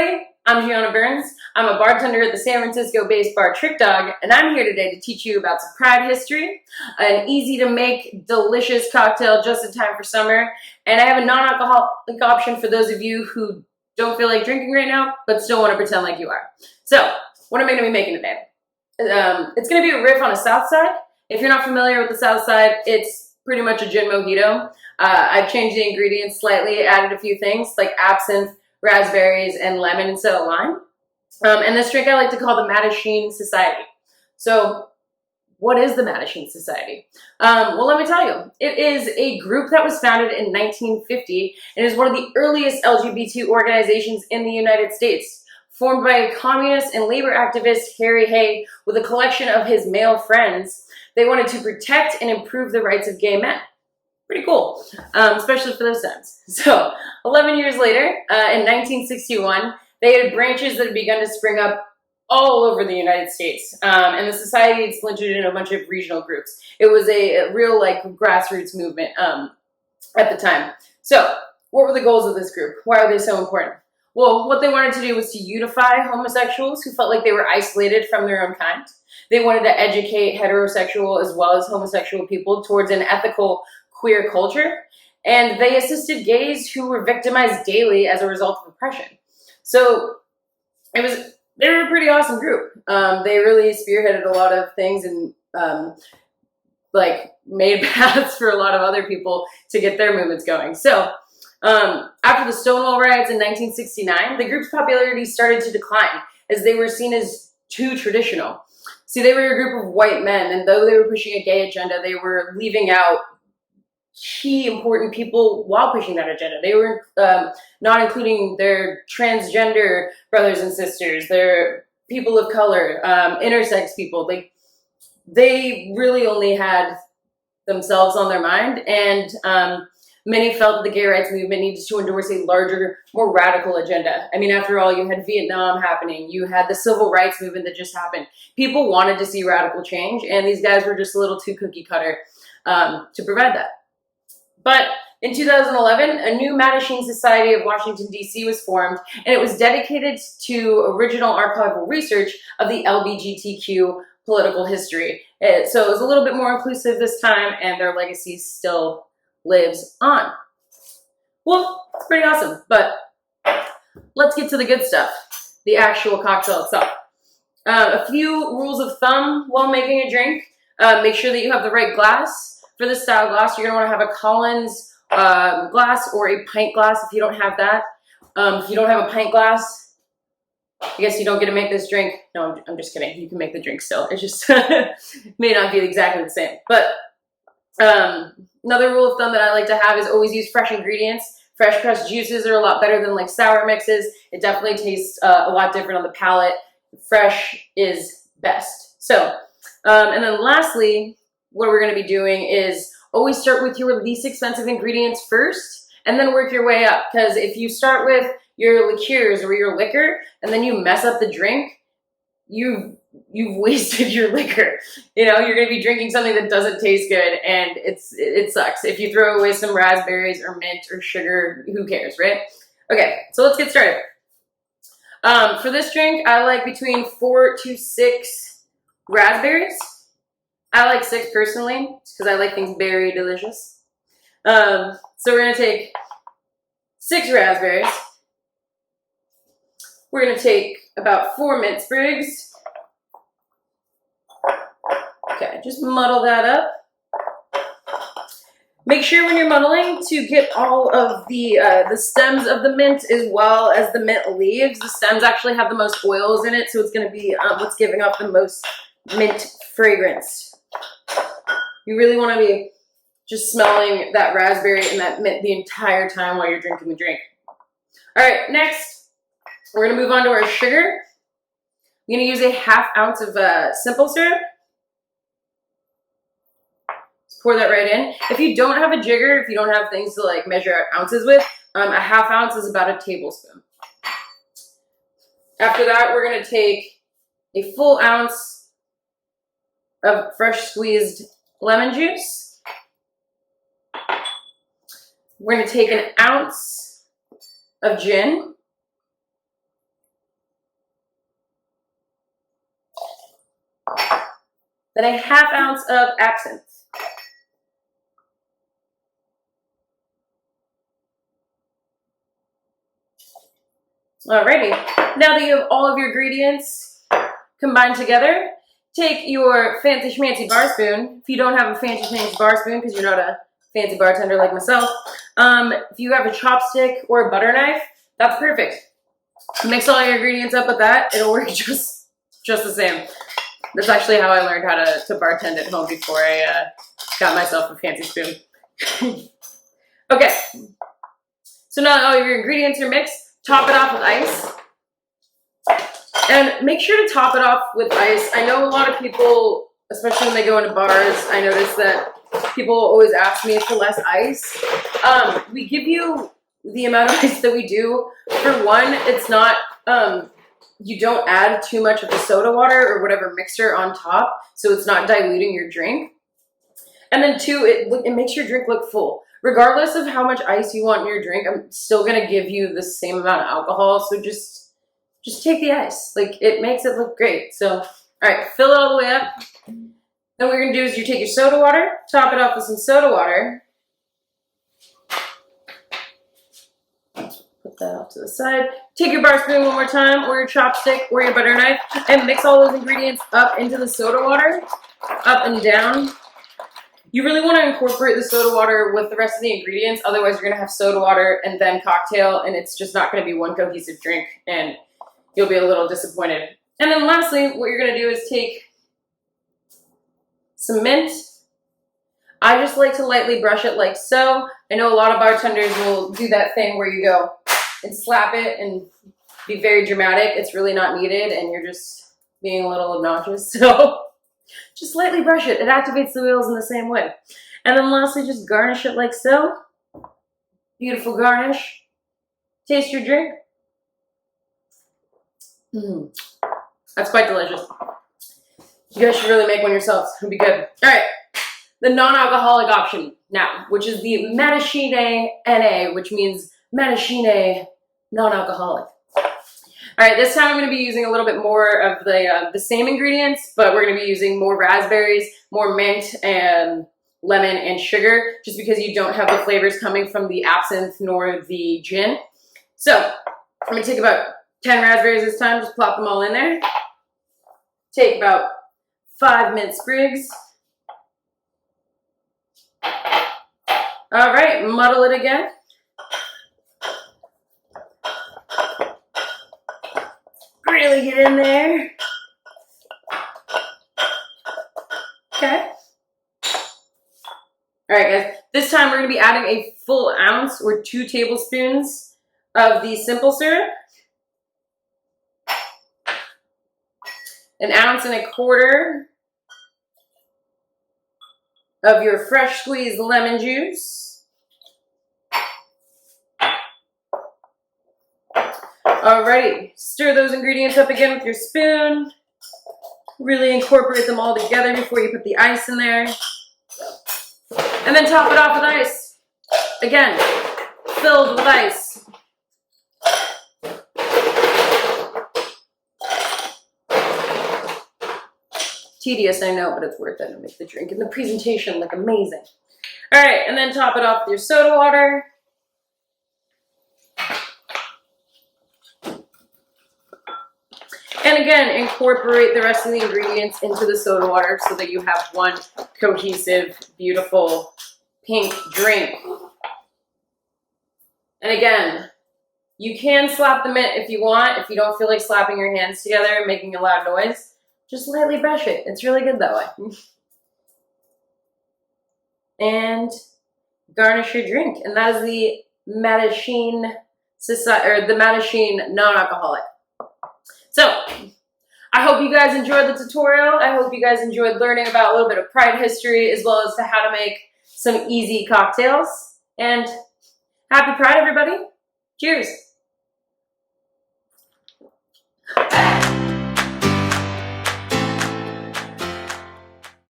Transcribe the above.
everybody, I'm Gianna. I'm a bartender at the San Francisco-based bar Trick Dog, and I'm here today to teach you about some Pride history, an easy-to-make, delicious cocktail just in time for summer, and I have a non-alcoholic option for those of you who don't feel like drinking right now, but still want to pretend like you are. So, what am I going to be making today? It's going to be a riff on a South Side. If you're not familiar with the South Side, it's pretty much a gin mojito. I've changed the ingredients slightly, added a few things like absinthe, raspberries, and lemon instead of lime. And this drink I like to call the Mattachine Society. So what is the Mattachine Society? Well, let me tell you. It is a group that was founded in 1950 and is one of the earliest LGBT organizations in the United States. Formed by communist and labor activist Harry Hay with a collection of his male friends, they wanted to protect and improve the rights of gay men. Pretty cool, especially for those times. So, 11 years later, in 1961, they had branches that had begun to spring up all over the United States. And the society had splintered into a bunch of regional groups. It was a real, grassroots movement at the time. So, what were the goals of this group? Why are they so important? Well, what they wanted to do was to unify homosexuals who felt like they were isolated from their own kind. They wanted to educate heterosexual as well as homosexual people towards an ethical queer culture, and they assisted gays who were victimized daily as a result of oppression. So they were a pretty awesome group. They really spearheaded a lot of things and made paths for a lot of other people to get their movements going. So after the Stonewall riots in 1969, the group's popularity started to decline as they were seen as too traditional. See, they were a group of white men, and though they were pushing a gay agenda, they were leaving out key important people while pushing that agenda. They were not including their transgender brothers and sisters, their people of color, intersex people. They really only had themselves on their mind, and many felt that the gay rights movement needed to endorse a larger, more radical agenda. I mean, after all, you had Vietnam happening, you had the civil rights movement that just happened. People wanted to see radical change, and these guys were just a little too cookie cutter to provide that. But in 2011, a new Mattachine Society of Washington, D.C. was formed, and it was dedicated to original archival research of the LGBTQ political history. So it was a little bit more inclusive this time, and their legacy still lives on. Well, it's pretty awesome, but let's get to the good stuff, the actual cocktail itself. A few rules of thumb while making a drink. Make sure that you have the right glass. For this style glass, you're going to want to have a Collins glass or a pint glass if you don't have that. If you don't have a pint glass, I guess you don't get to make this drink. No, I'm just kidding. You can make the drink still. It just may not be exactly the same. But another rule of thumb that I like to have is always use fresh ingredients. Fresh pressed juices are a lot better than sour mixes. It definitely tastes a lot different on the palate. Fresh is best. So, and then lastly, what we're going to be doing is always start with your least expensive ingredients first and then work your way up. Because if you start with your liqueurs or your liquor and then you mess up the drink, you've wasted your liquor. You know, you're going to be drinking something that doesn't taste good, and it sucks. If you throw away some raspberries or mint or sugar, who cares, right? Okay, so let's get started. For this drink, I like between 4 to 6 raspberries. I like 6 personally, because I like things very delicious. So we're going to take 6 raspberries. We're going to take about 4 mint sprigs. Okay, just muddle that up. Make sure when you're muddling to get all of the stems of the mint as well as the mint leaves. The stems actually have the most oils in it, so it's going to be what's giving off the most mint fragrance. You really want to be just smelling that raspberry and that mint the entire time while you're drinking the drink. All right, next, we're going to move on to our sugar. I'm going to use a ½ ounce of simple syrup. Just pour that right in. If you don't have a jigger, if you don't have things to measure out ounces with, a ½ ounce is about a tablespoon. After that, we're going to take a full ounce of fresh squeezed lemon juice. We're going to take an ounce of gin. then a ½ ounce of absinthe. Alrighty, now that you have all of your ingredients combined together, take your fancy schmancy bar spoon. If you don't have a fancy schmancy bar spoon, because you're not a fancy bartender like myself, if you have a chopstick or a butter knife, that's perfect. Mix all your ingredients up with that. It'll work just the same. That's actually how I learned how to bartend at home before I got myself a fancy spoon. Okay, so now that all your ingredients are mixed, top it off with ice. And make sure to top it off with ice. I know a lot of people, especially when they go into bars, I notice that people always ask me for less ice. We give you the amount of ice that we do. For one, it's not, you don't add too much of the soda water or whatever mixer on top, so it's not diluting your drink. And then two, it makes your drink look full. Regardless of how much ice you want in your drink, I'm still gonna give you the same amount of alcohol, so just take the ice. Like, it makes it look great. So, all right, fill it all the way up. Then what you're gonna do is you take your soda water, top it off with some soda water. Put that off to the side. Take your bar spoon one more time, or your chopstick, or your butter knife, and mix all those ingredients up into the soda water, up and down. You really want to incorporate the soda water with the rest of the ingredients, otherwise you're going to have soda water and then cocktail, and it's just not going to be one cohesive drink, and you'll be a little disappointed. And then lastly, what you're going to do is take some mint. I just like to lightly brush it like so. I know a lot of bartenders will do that thing where you go and slap it and be very dramatic. It's really not needed, and you're just being a little obnoxious, so just lightly brush it. It activates the wheels in the same way. And then lastly, just garnish it like so. Beautiful garnish. Taste your drink. That's quite delicious. You guys should really make one yourselves. It'll be good. All right, the non-alcoholic option now, which is the Maraschino NA, which means Maraschino non-alcoholic. All right, this time I'm going to be using a little bit more of the same ingredients, but we're going to be using more raspberries, more mint, and lemon and sugar, just because you don't have the flavors coming from the absinthe nor the gin. So I'm going to take about 10 raspberries this time, just plop them all in there. Take about 5 mint sprigs. All right, muddle it again. Really get in there. Okay. All right, guys. This time we're going to be adding a full ounce or 2 tablespoons of the simple syrup. 1 1/4 ounces of your fresh squeezed lemon juice. Alrighty, stir those ingredients up again with your spoon. Really incorporate them all together before you put the ice in there. And then top it off with ice. Again, filled with ice. Tedious, I know, but it's worth it to make the drink and the presentation look amazing. All right, and then top it off with your soda water. And again, incorporate the rest of the ingredients into the soda water so that you have one cohesive, beautiful pink drink. And again, you can slap the mint if you want. If you don't feel like slapping your hands together and making a loud noise, just lightly brush it. It's really good that way. And garnish your drink. And that is the Maraschino non-alcoholic. So, I hope you guys enjoyed the tutorial. I hope you guys enjoyed learning about a little bit of Pride history as well as to how to make some easy cocktails. And happy Pride, everybody. Cheers.